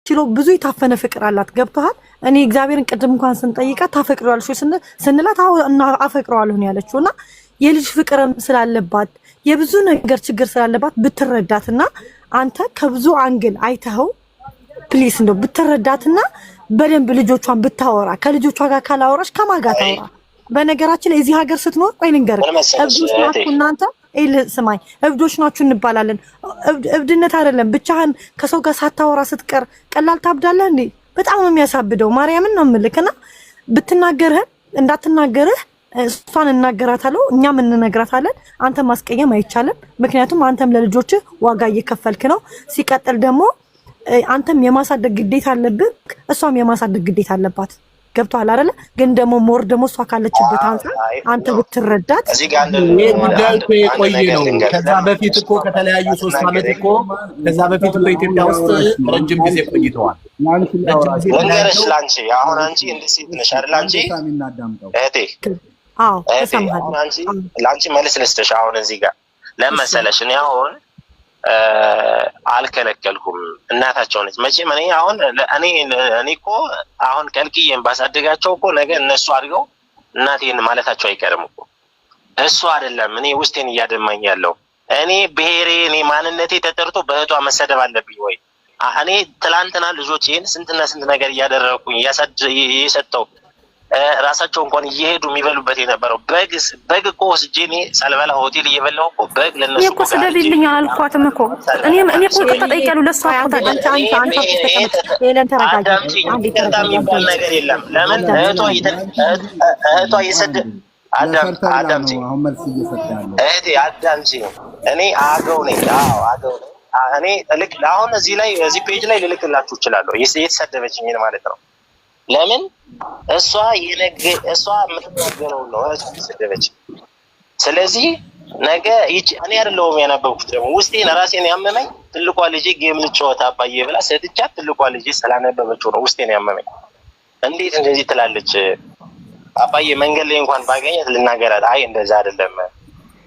ማትችለው ብዙ የታፈነ ፍቅር አላት ገብቷል እኔ እግዚአብሔርን ቅድም እንኳን ስንጠይቃት ታፈቅረዋለሽ ስንላት አፈቅረዋለሁ ነው ያለችውና የልጅ ፍቅርም ስላለባት የብዙ ነገር ችግር ስላለባት ብትረዳትና አንተ ከብዙ አንግል አይተኸው ፕሊስ እንደው ብትረዳትና በደንብ ልጆቿን ብታወራ ከልጆቿ ጋር ካላወራሽ ከማጋ ታወራ በነገራችን ላይ እዚህ ሀገር ስትኖር ቆይ ልንገር እብዶች ናችሁ እናንተ ስማኝ እብዶች ናችሁ እንባላለን እብድነት አይደለም ብቻህን ከሰው ጋር ሳታወራ ስትቀር ቀላል ታብዳለህ እንዴ በጣም ነው የሚያሳብደው ማርያምን ነው የምልክና ብትናገርህ እንዳትናገርህ እሷን እናገራታለሁ እኛም እንነግራታለን አንተ ማስቀየም አይቻልም ምክንያቱም አንተም ለልጆች ዋጋ እየከፈልክ ነው ሲቀጥል ደግሞ አንተም የማሳደግ ግዴታ አለብህ እሷም የማሳደግ ግዴታ አለባት ገብቷል አይደለ ግን ደግሞ ሞር ደግሞ እሷ ካለችበት አንተ ብትረዳት እዚህ ጋር ቆይ ነው ከዛ በፊት እኮ ከተለያዩ 3 አመት እኮ ከዛ በፊት እኮ ኢትዮጵያ ውስጥ ረጅም ጊዜ ቆይተዋል ለንገርሽ ላንቺ አሁን አንቺ እንደ ሴት ነሽ አይደል አንቺ እህቴ ተሰማህ አንቺ ላንቺ መልስ ልስጥሽ አሁን እዚህ ጋር ለመሰለሽ እኔ አሁን አልከለከልኩም እናታቸው ነች መቼም እኔ አሁን እኔ እኮ አሁን ከልክዬን ባሳደጋቸው እኮ ነገ እነሱ አድርገው እናቴን ማለታቸው አይቀርም እኮ እሱ አይደለም እኔ ውስጤን እያደማኝ ያለው እኔ ብሄሬ እኔ ማንነቴ ተጠርቶ በእህቷ መሰደብ አለብኝ ወይ እኔ ትላንትና ልጆቼን ስንትና ስንት ነገር እያደረኩኝ እየሰጠው ራሳቸው እንኳን እየሄዱ የሚበሉበት የነበረው በግ እኮ ወስጄ እኔ ሳልበላ ሆቴል እየበላሁ እኮ በግ ለነሱ እኮ ስደብልኝ አልኳትም እኮ እኔ እኮ ተጠይቀሉ ለሷ እኮ አንተ የለን ተረጋጋ የሚባል ነገር የለም ለምን እህቷ እየሰደ አዳምጪ አሁን መልስ እየሰጣለሁ እህቴ አዳምጪ እኔ አገው ነኝ አገው ነኝ እኔ ልክ አሁን እዚህ ላይ እዚህ ፔጅ ላይ ልልክላችሁ እችላለሁ የተሰደበችኝ ማለት ነው ለምን እሷ የምትናገረው ነው እሷ ተሰደበች ስለዚህ ነገ እኔ አይደለሁም ያነበብኩት ደግሞ ውስጤን ራሴን ያመመኝ ትልቋ ልጄ ጌም ልጫወት አባዬ ብላ ሰጥቻት ትልቋ ልጄ ስላነበበችው ነው ውስጤን ያመመኝ እንዴት እንደዚህ ትላለች አባዬ መንገድ ላይ እንኳን ባገኛት ልናገራት አይ እንደዛ አይደለም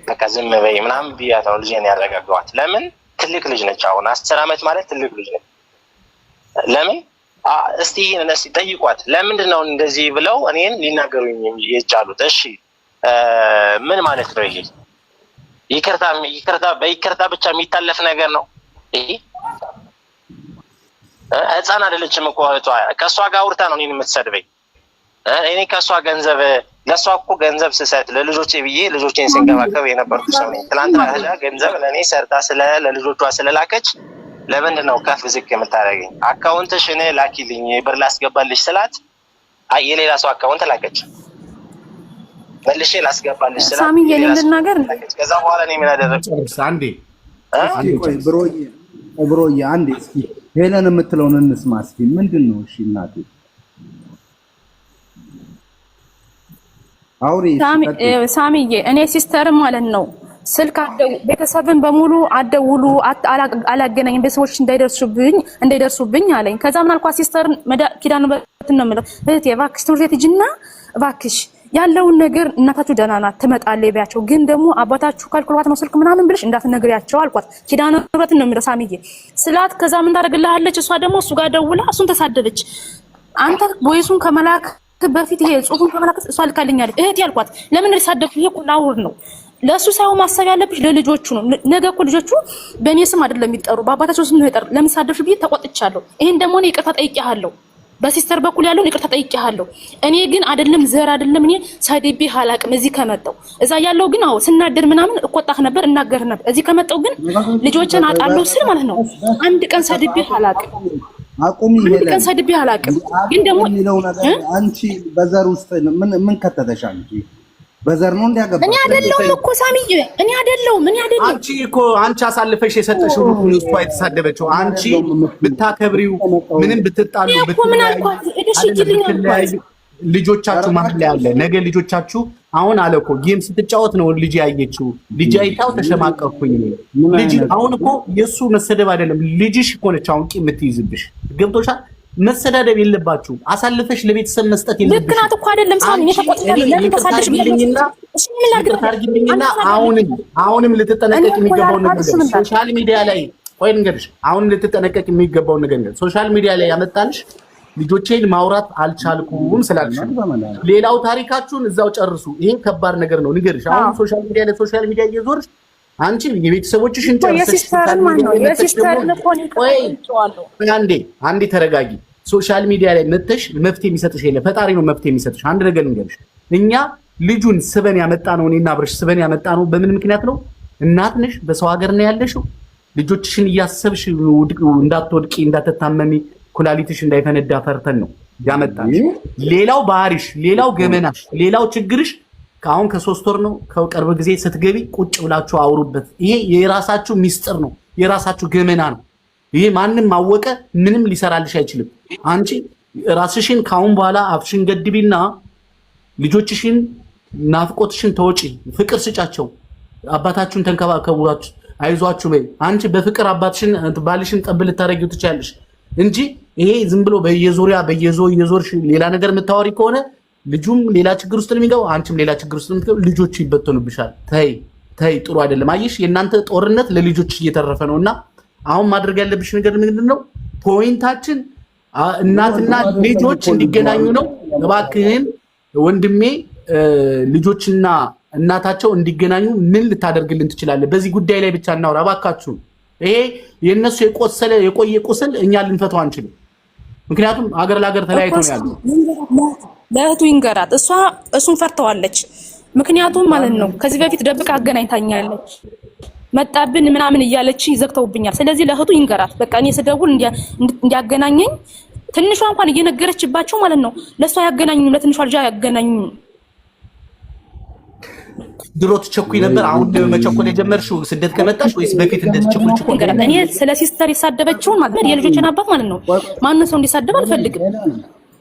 በቃ ዝም በይ ምናምን ብያት ነው ልጄን ያረጋጋዋት ለምን ትልቅ ልጅ ነች አሁን 10 አመት ማለት ትልቅ ልጅ ነች ለምን እስቲ እነሱ ጠይቋት ለምንድን ነው እንደዚህ ብለው እኔን ሊናገሩኝ የቻሉት እሺ ምን ማለት ነው ይሄ ይቅርታ ብቻ የሚታለፍ ነገር ነው ይሄ ህፃን አይደለችም እኮ ከሷ ጋር አውርታ ነው እኔን የምትሰድበኝ እኔ ከሷ ገንዘብ ለሷ እኮ ገንዘብ ስሰጥ ለልጆቼ ብዬ ልጆቼን ስንከባከብ የነበርኩ ሰው ነኝ ትናንትና ገንዘብ ለኔ ሰርታ ለልጆቿ ስለላከች ለምንድን ነው ከፍ ዝቅ የምታደርገኝ አካውንትሽ እኔ ላኪልኝ ብር ላስገባልሽ ስላት አይ የሌላ ሰው አካውንት ላከች መልሼ ላስገባልሽ ስላት ሳሚ የሌለን ነገር ከዛ በኋላ እኔ ምን አደረኩ አንዴ ቆይ ብሮዬ አንዴ እስኪ ሄለን የምትለውን እንስማ እስኪ ምንድነው እሺ እናቴ አውሪ ሳሚዬ እኔ ሲስተር ማለት ነው ስልክ ቤተሰብን በሙሉ አደውሉ አላገናኝም ቤተሰቦች እንዳይደርሱብኝ አለኝ ከዛ ምን አልኳት ሲስተር ኪዳኑ በትን ነው ማለት እህቴ እባክሽ ትምህርት ቤት ሂጂና እባክሽ ያለውን ነገር እናታችሁ ደህና ናት ትመጣለች ቢያቸው ግን ደግሞ አባታችሁ ካልኩልባት ነው ስልክ ምናምን ብለሽ እንዳትነግሪያቸው አልኳት ኪዳኑ በትን ነው ማለት ሳሚዬ ስላት ከዛ ምን ታደርግልሃለች እሷ ደግሞ እሱ ጋር ደውላ እሱን ተሳደበች አንተ ቦይሱን ከመላክ በፊት ይሄ ጽሁፉን ከመላክ እሷ ልካልኛለች እህቴ ያልኳት ለምን ልሳደብ ይሄ እኮ ናውር ነው ለሱ ሳይሆን ማሰብ ያለብሽ ለልጆቹ ነው ነገ እኮ ልጆቹ በእኔ ስም አይደለም የሚጠሩ በአባታቸው ስም ነው የሚጠሩ ለምን ሳደብሽ ብዬ ተቆጥቻለሁ ይሄን ደግሞ እኔ ይቅርታ ጠይቄሃለሁ በሲስተር በኩል ያለውን ይቅርታ ጠይቄሃለሁ እኔ ግን አይደለም ዘር አይደለም እኔ ሳይደቢ ሐላቅም እዚህ ከመጣው እዛ ያለው ግን አዎ ስናደር ምናምን እቆጣህ ነበር እናገር ነበር እዚህ ከመጣው ግን ልጆችን አጣለው ስል ማለት ነው አንድ ቀን ሳይደቢ ሐላቅም አቁሚ አንድ ቀን ሳይደቢ ሐላቅም ግን ደግሞ አንቺ በዘር ውስጥ ምን ከተተሻል በዘር ነው እንዲያገባ እኔ አይደለሁም እኮ ሳሚዬ እኔ አይደለሁም አንቺ እኮ አንቺ አሳልፈሽ የሰጠሽው ሁሉ እሷ የተሳደበችው አንቺ ብታከብሪው ምንም ብትጣሉ ልጆቻችሁ ማለት ያለ ነገ ልጆቻችሁ አሁን አለኮ ጌም ስትጫወት ነው ልጅ ያየችው ልጅ አይታው ተሸማቀቅኩኝ ልጅ አሁን እኮ የሱ መሰደብ አይደለም ልጅሽ እኮ ነች አሁን ቂም የምትይዝብሽ ገብቶሻል መሰዳደብ የለባችሁ አሳልፈሽ ለቤተሰብ መስጠት የለብሽ ልክናት እኮ አይደለም ሳሚ የተቆጥተለ ለምን ተሳደሽ ብለኝና እሺ ምን ላድርግልኝና አሁንም ልትጠነቀቂ የሚገባው ነገር ሶሻል ሚዲያ ላይ ቆይ እንግዲህ አሁን ልትጠነቀቅ የሚገባው ነገር ነው። ሶሻል ሚዲያ ላይ ያመጣልሽ ልጆቼን ማውራት አልቻልኩም ስላልሽ ሌላው ታሪካችሁን እዛው ጨርሱ። ይሄ ከባድ ነገር ነው። ንገርሽ አሁን ሶሻል ሚዲያ እየዞርሽ አንቺ የቤተሰቦችሽን ጨርሰሽ አንዴ ተረጋጊ። ሶሻል ሚዲያ ላይ መተሽ መፍትሄ የሚሰጥሽ የለ፣ ፈጣሪ ነው መፍትሄ የሚሰጥሽ። አንድ ነገር ልንገርሽ፣ እኛ ልጁን ስበን ያመጣ ነው፣ እኔና አብረሽ ስበን ያመጣ ነው። በምን ምክንያት ነው? እናት ነሽ፣ በሰው ሀገር ነው ያለሽው። ልጆችሽን እያሰብሽ እንዳትወድቂ፣ እንዳትታመሚ፣ ኩላሊትሽ እንዳይፈነዳ ፈርተን ነው ያመጣሽ። ሌላው ባህሪሽ፣ ሌላው ገመናሽ፣ ሌላው ችግርሽ ከአሁን ከ3 ወር ነው ከቅርብ ጊዜ ስትገቢ ቁጭ ብላችሁ አውሩበት። ይሄ የራሳችሁ ሚስጥር ነው፣ የራሳችሁ ገመና ነው። ይሄ ማንም ማወቀ ምንም ሊሰራልሽ አይችልም። አንቺ ራስሽን ካሁን በኋላ አፍሽን ገድቢና ልጆችሽን ናፍቆትሽን ተወጪ፣ ፍቅር ስጫቸው፣ አባታችሁን ተንከባከቡላችሁ፣ አይዟችሁ በይ። አንቺ በፍቅር አባትሽን ባልሽን ጠብ ልታረጊው ትችያለሽ እንጂ ይሄ ዝም ብሎ በየዞርሽ ሌላ ነገር የምታወሪ ከሆነ ልጁም ሌላ ችግር ውስጥ የሚገባው አንቺም ሌላ ችግር ውስጥ የምትገባው፣ ልጆቹ ይበተኑብሻል። ተይ ጥሩ አይደለም። አየሽ የእናንተ ጦርነት ለልጆች እየተረፈ ነውና አሁን ማድረግ ያለብሽ ነገር ምንድነው? ፖይንታችን እናትና ልጆች እንዲገናኙ ነው። እባክህን ወንድሜ ልጆችና እናታቸው እንዲገናኙ ምን ልታደርግልን ትችላለህ? በዚህ ጉዳይ ላይ ብቻ እናውራ እባካችሁ። ይሄ የነሱ የቆየ ቁስል እኛ ልንፈታው አንችልም። ምክንያቱም ሀገር ለሀገር ተለያይተው ነው ያለው። ለእህቱ ይንገራት፣ እሱን ፈርተዋለች። ምክንያቱም ማለት ነው ከዚህ በፊት ደብቃ አገናኝታኛለች፣ መጣብን ምናምን እያለች ዘግተውብኛል። ስለዚህ ለእህቱ ይንገራት፣ በቃ እኔ ስደውል እንዲያገናኘኝ ትንሿ እንኳን እየነገረችባቸው ማለት ነው ለእሷ ያገናኙኝ፣ ለትንሿ ልጅ ያገናኙኝ። ድሮ ትቸኩይ ነበር፣ አሁን መቸኮል የጀመርሽው ስደት ከመጣሽ ወይስ በፊት እንደተቸኩልሽ? እኔ ስለ ሲስተር የሳደበችውን ማለት የልጆችን አባት ማለት ነው ማንም ሰው እንዲሳደብ አልፈልግም።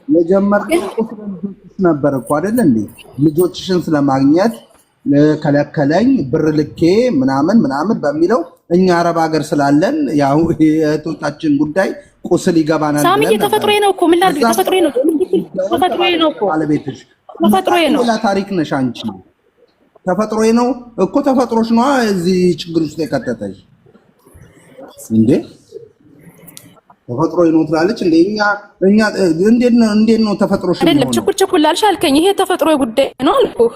የጀመርኩት ልጆችሽ ነበር እኮ አይደል እንዴ? ልጆችሽን ስለማግኘት ከለከለኝ ብር ልኬ ምናምን በሚለው እኛ አረብ ሀገር ስላለን ያው የእህቶቻችን ጉዳይ ቁስል ይገባናል። ሳሚዬ ተፈጥሮዬ ነው እኮ ምን ላድርግ? ተፈጥሮዬ ነው እኮ ባለቤትሽ ተፈጥሮዬ ነው። ሌላ ታሪክ ነሽ አንቺ። ተፈጥሮዬ ነው እኮ ተፈጥሮሽ ነው እዚህ ችግር ውስጥ የከተተሽ እንዴ? ተፈጥሮዬ ነው ትላለች እንዴ? እኛ እንዴት ነው ተፈጥሮሽ ነው? አይደለም ችኩል ላልሽ አልከኝ። ይሄ ተፈጥሮዬ ጉዳይ ነው አልኩህ።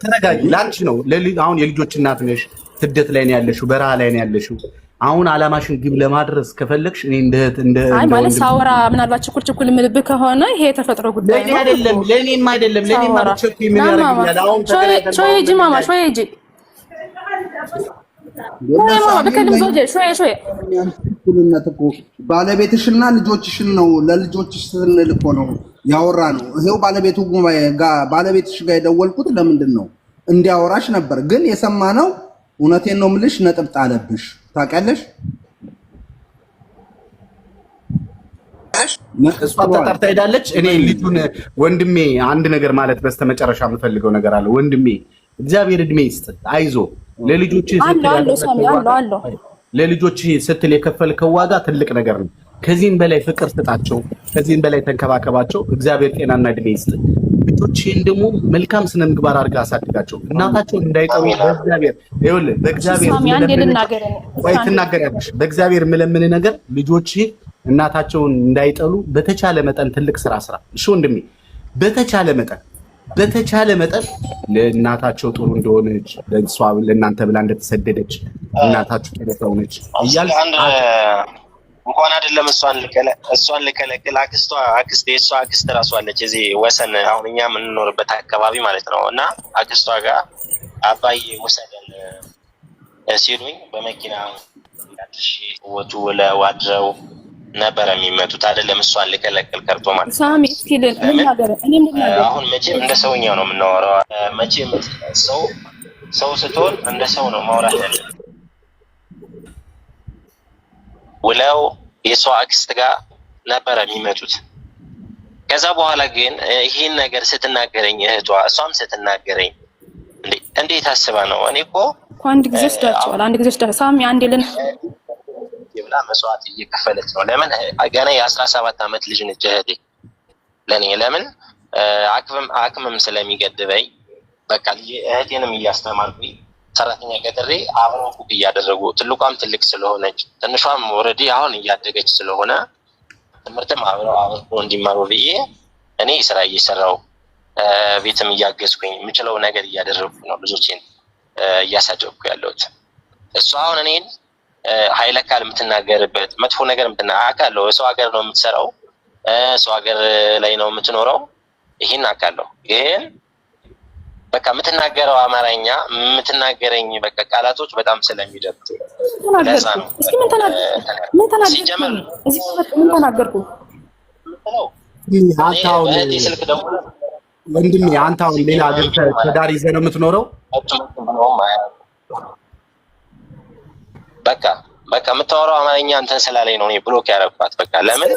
ተረጋጊ። ላንቺ ነው አሁን የልጆች እናት ነሽ፣ ስደት ላይ ነው ያለሽው፣ በረሃ ላይ ነው ያለሽው። አሁን አላማሽን ግብ ለማድረስ ከፈለግሽ እኔ እንደ አይ ማለት ሳወራ ምናልባት ችኩል የምልብህ ከሆነ ይሄ ተፈጥሮ ጉዳይ ነው። ለኔም አይደለም ቸክ የሚያደርግኛል። አሁን ሾይ ጂ ማማ ሾይ ጂ ማማ በከልም ዘውጀ ሾይ እኩልነት እኮ ባለቤትሽና ልጆችሽን ነው ለልጆችሽ ስንል እኮ ነው ያወራ ነው። ይሄው ባለቤትሽ ጋር የደወልኩት ለምንድን ነው እንዲያወራሽ ነበር፣ ግን የሰማነው እውነቴን ነው የምልሽ ነጥብ ጣለብሽ። ታውቂያለሽ እሷ ተጣርታ ሄዳለች። እኔ ልጁን ወንድሜ አንድ ነገር ማለት በስተመጨረሻ የምፈልገው ነገር አለ። ወንድሜ እግዚአብሔር እድሜ ይስጥ፣ አይዞ ለልጆች ስትል የከፈልከው ዋጋ ትልቅ ነገር ነው። ከዚህም በላይ ፍቅር ስጣቸው፣ ከዚህም በላይ ተንከባከባቸው። እግዚአብሔር ጤናና እድሜ ይስጥ። ልጆችን ደግሞ መልካም ስነ ምግባር አድርጋ አሳድጋቸው። እናታቸውን እንዳይጠሩ በእግዚአብሔር ትናገሪያለሽ። በእግዚአብሔር የምለምን ነገር ልጆች እናታቸውን እንዳይጠሉ በተቻለ መጠን ትልቅ ስራ። እሺ ወንድሜ፣ በተቻለ መጠን ለእናታቸው ጥሩ እንደሆነች ለእሷ ለእናንተ ብላ እንደተሰደደች እናታችሁ ጥሩ እንደሆነች እያልሽ እንኳን አይደለም እሷን ልከለክል አክስቴ የእሷ አክስት እራሷ አለች እዚህ ወሰን አሁን እኛ የምንኖርበት አካባቢ ማለት ነው። እና አክስቷ ጋር አባዬ ውሰደን ሲሉኝ በመኪና ወጡ ውለው አድረው ነበረ የሚመጡት። አይደለም እሷን ልከለክል ከርቶ ማለት ነው። አሁን መቼም እንደ ሰውኛው ነው የምናወራው። መቼም ሰው ስትሆን እንደ ሰው ነው ማውራት ያለ ውለው የሷ አክስት ጋር ነበረ የሚመጡት። ከዛ በኋላ ግን ይህን ነገር ስትናገረኝ እህቷ እሷም ስትናገረኝ እንዴት አስባ ነው? እኔ እኮ አንድ ጊዜ ስዳቸዋል ሳሚ አንድ ልን ብላ መስዋዕት እየከፈለች ነው። ለምን ገና የ17 ዓመት ልጅ ነች እህቴ ለኔ። ለምን አክምም ስለሚገድበኝ በቃ እህቴንም እያስተማርኩኝ ሰራተኛ ቀጥሬ አብረው ኩክ እያደረጉ ትልቋም ትልቅ ስለሆነች ትንሿም ኦልሬዲ አሁን እያደገች ስለሆነ ትምህርትም አብረው እንዲማሩ ብዬ እኔ ስራ እየሰራው ቤትም እያገዝኩኝ የምችለው ነገር እያደረጉ ነው ልጆቼን እያሳደግኩ ያለሁት። እሷ አሁን እኔን ኃይለ ቃል የምትናገርበት መጥፎ ነገር አውቃለሁ። ሰው ሀገር ነው የምትሰራው፣ ሰው ሀገር ላይ ነው የምትኖረው። ይሄን አውቃለሁ። ግን በቃ የምትናገረው አማርኛ የምትናገረኝ በቃ ቃላቶች በጣም ስለሚደብሩ ለዛ ነው። እስኪ ምን ተናገርኩ? ስልክ ደግሞ ወንድሜ አንተ አሁን ሌላ ሀገር ትዳር ይዘህ ነው የምትኖረው? በቃ የምታወራው አማርኛ አንተን ስላለኝ ነው እኔ ብሎክ ያደረኳት። በቃ ለምን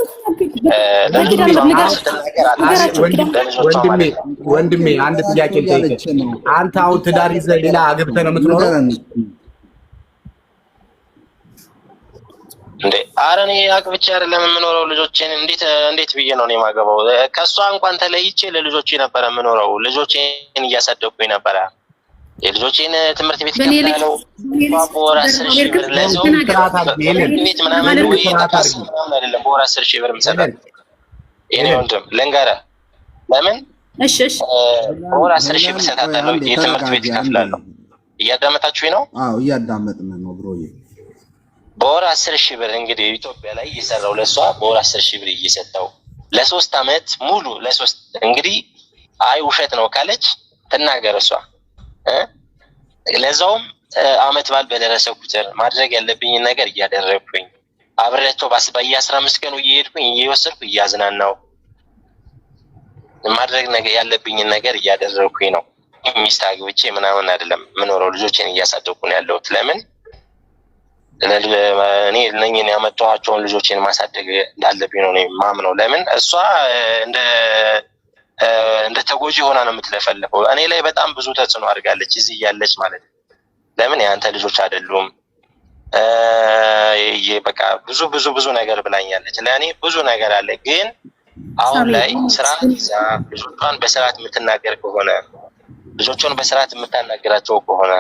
ወንድሜ አንድ ጥያቄ ልጠይቅህ። አንተ አሁን ትዳር ይዘህ ሌላ አግብተህ ነው የምትኖረው እንዴ? ኧረ እኔ አግብቼ አይደለም የምኖረው። ልጆቼን እንዴት ብዬ ነው እኔ የማገባው? ከእሷ እንኳን ተለይቼ ለልጆቼ ነበረ የምኖረው። ልጆቼን እያሳደግኩኝ ነበረ። የልጆቼን ትምህርት ቤት ከፍላለሁ። በወር 10,000 ብር ለዛው ቤት ምናምን አይደለም፣ በወር 10,000 ብር የምሰጣት የኔ ወንድም ልንገርህ። ለምን በወር 10,000 ብር እሰጣታለሁ፣ የትምህርት ቤት ከፍላለሁ። እያዳመጣችሁኝ ነው? አዎ እያዳመጥን ነው ብሮዬ። በወር 10,000 ብር እንግዲህ ኢትዮጵያ ላይ እየሰራው ለሷ በወር 10,000 ብር እየሰጠው ለ3 አመት ሙሉ እንግዲህ አይ ውሸት ነው ካለች ትናገር እሷ። ለዛውም አመት በዓል በደረሰ ቁጥር ማድረግ ያለብኝን ነገር እያደረግኩኝ አብሬያቸው በየ15 ቀኑ እየሄድኩኝ እየወሰድኩ እያዝናናው ማድረግ ያለብኝን ነገር እያደረግኩኝ ነው። ሚስት አግብቼ ምናምን አይደለም የምኖረው። ልጆችን እያሳደግኩ ነው ያለሁት። ለምን እኔ እነኝን ያመጣኋቸውን ልጆችን ማሳደግ እንዳለብኝ ነው የማምነው። ለምን እሷ እንደ ተጎጂ ሆና ነው የምትለፈልፈው። እኔ ላይ በጣም ብዙ ተጽዕኖ አድርጋለች እዚህ እያለች ማለት ነው። ለምን የአንተ ልጆች አይደሉም በቃ ብዙ ነገር ብላኛለች። ለእኔ ብዙ ነገር አለ። ግን አሁን ላይ ስርዓት ይዛ ልጆቿን በስርዓት የምትናገር ከሆነ ልጆቿን በስርዓት የምታናገራቸው ከሆነ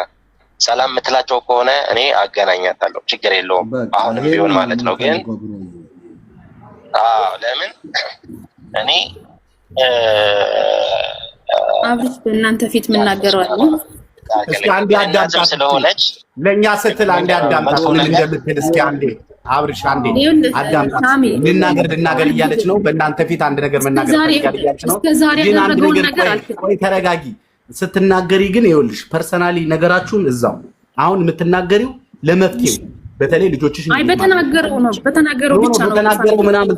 ሰላም የምትላቸው ከሆነ እኔ አገናኛታለሁ፣ ችግር የለውም። አሁንም ቢሆን ማለት ነው። ግን ለምን እኔ አብሪሽ በእናንተ ፊት የምናገረው አለ። እስኪ አንዴ አዳምጣት ስለሆነች ለኛ ስትል አንዴ አዳምጣት ምን እንደምትል እስኪ አንዴ አብሪሽ አንዴ አዳምጣት። ልናገር እያለች ነው። በእናንተ ፊት አንድ ነገር መናገር እያለች ነው። ግን አንድ ነገር ቆይ ተረጋጊ። ስትናገሪ ግን ይኸውልሽ ፐርሰናሊ ነገራችሁን እዛው አሁን የምትናገሪው ለመፍትሄው በተለይ ልጆችሽ በተናገረው ብቻ ነው። በተናገረው ምናምን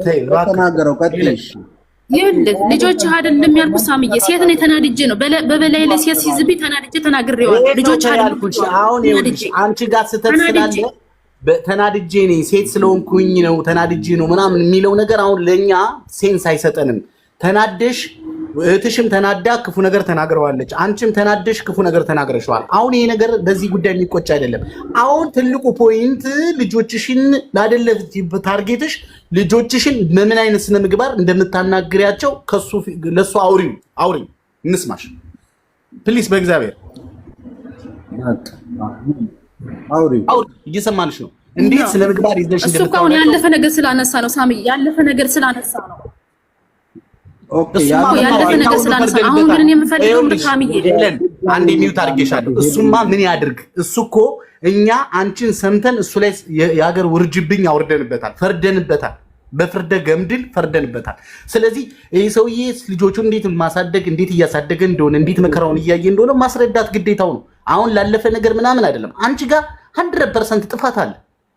ተናገረው ቀጥልሽ ልጆች አይደለም ያልኩት ሳምዬ፣ ሴት ነው ተናድጄ ነው በበላይ ላይ ሴት ሲዝብኝ ተናድጄ ተናግሬዋለሁ። ልጆች ያልኩሽ አሁን ይኸውልሽ አንቺ ጋር ስተት ስላለ ተናድጄ ነኝ ሴት ስለሆንኩኝ ነው ተናድጄ ነው ምናምን የሚለው ነገር አሁን ለኛ ሴንስ አይሰጠንም። ተናደሽ እህትሽም ተናዳ ክፉ ነገር ተናግረዋለች፣ አንቺም ተናደሽ ክፉ ነገር ተናግረሽዋል። አሁን ይሄ ነገር በዚህ ጉዳይ የሚቆጭ አይደለም። አሁን ትልቁ ፖይንት ልጆችሽን ላደለ ታርጌትሽ ልጆችሽን በምን አይነት ስነ ምግባር እንደምታናግሪያቸው ከሱ ለሱ አውሪ እንስማሽ ፕሊስ። በእግዚአብሔር አውሪ እየሰማንሽ ነው። እንዴት ስነ ምግባር ይዘሽ እንደምታውቁ እሱ ያለፈ ነገር ስላነሳ ነው ሳሚ፣ ያለፈ ነገር ስላነሳ ነው። ያለፈ ነገር ስላነሳ አሁን ግን የምፈልገው ሳሚዬ አንዴ ሚውት አድርጌሻለሁ። እሱማ ምን ያድርግ? እሱ እኮ እኛ አንቺን ሰምተን እሱ ላይ የሀገር ውርጅብኝ አውርደንበታል፣ ፈርደንበታል፣ በፍርደ ገምድል ፈርደንበታል። ስለዚህ ይህ ሰውዬ ልጆቹን እንዴት ማሳደግ እንዴት እያሳደገ እንደሆነ እንዴት መከራውን እያየ እንደሆነ ማስረዳት ግዴታው ነው። አሁን ላለፈ ነገር ምናምን አይደለም። አንቺ ጋር 100% ጥፋት አለ።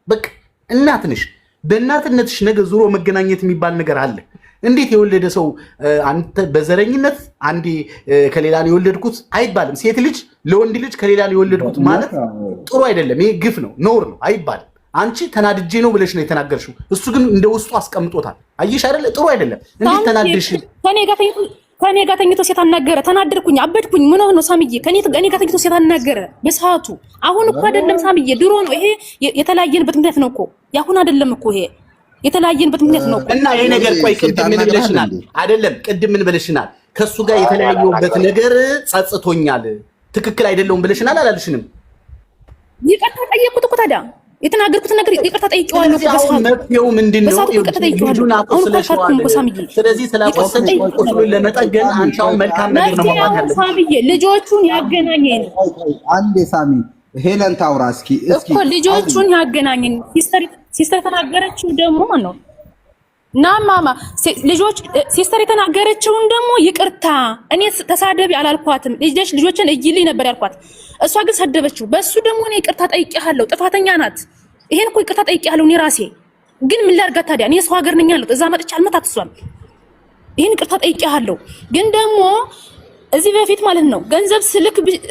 በቃ እናት ነሽ። በእናትነትሽ ነገ ዙሮ መገናኘት የሚባል ነገር አለ። እንዴት የወለደ ሰው አንተ በዘረኝነት አንዴ ከሌላ ነው የወለድኩት አይባልም። ሴት ልጅ ለወንድ ልጅ ከሌላ ነው የወለድኩት ማለት ጥሩ አይደለም። ይሄ ግፍ ነው፣ ነውር ነው አይባልም። አንቺ ተናድጄ ነው ብለሽ ነው የተናገርሽው። እሱ ግን እንደ ውስጡ አስቀምጦታል። አየሽ አይደለ? ጥሩ አይደለም። እንዴት ተናደሽ? ከኔ ጋር ተኝቶ ሴት አናገረ። ተናደድኩኝ፣ አበድኩኝ። ምን ሆነ ሳምዬ? ከኔ ጋር ተኝቶ ሴት አናገረ በሰዓቱ። አሁን እኮ አይደለም ሳምዬ፣ ድሮ ነው ይሄ። የተለያየንበት ምክንያት ነው እኮ ያሁን አይደለም እኮ ይሄ የተለያየንበት ምክንያት ነው እና ይሄ ነገር ቆይ ቅድም ምን ብለሽናል? አይደለም ቅድም ምን ብለሽናል? ከሱ ጋር የተለያየሁበት ነገር ጸጽቶኛል፣ ትክክል አይደለውም ብለሽናል አላልሽንም? ይቅርታ ጠየቅኩት እኮ ታዲያ የተናገርኩት ነገር ይቅርታ ጠይቄዋለሁ እኮ በሰዓቱ መፍትሄው ምንድነው? ልጁን አቆስለሽዋል። ስለዚህ ስላቆሰለሽ ቁስሉን ለመጠገን አንቺ አሁን መልካም ነገር ነው ማለት ያለብሽ። ሳሚዬ ልጆቹን ያገናኘን አንዴ ሳሚ ሄለን ታውራ እስኪ እኮ ልጆቹን ያገናኘን ሲስተር ተናገረችው ደግሞ ነው እና ማማ ልጆች ሲስተር የተናገረችውን ደግሞ ይቅርታ እኔ ተሳደቢ አላልኳትም። ልጆችን እይልኝ ነበር ያልኳት። እሷ ግን ሰደበችው። በሱ ደግሞ እኔ ይቅርታ ጠይቄሃለሁ፣ ጥፋተኛ ናት። ይሄን እኮ ይቅርታ ጠይቄሃለሁ እኔ ራሴ። ግን ምን ላድርጋት ታዲያ? እኔ ሰው ሀገር ነኝ ያለሁት፣ እዛ መጥቼ አልመታት እሷን። ይሄን ይቅርታ ጠይቄሃለሁ። ግን ደግሞ እዚህ በፊት ማለት ነው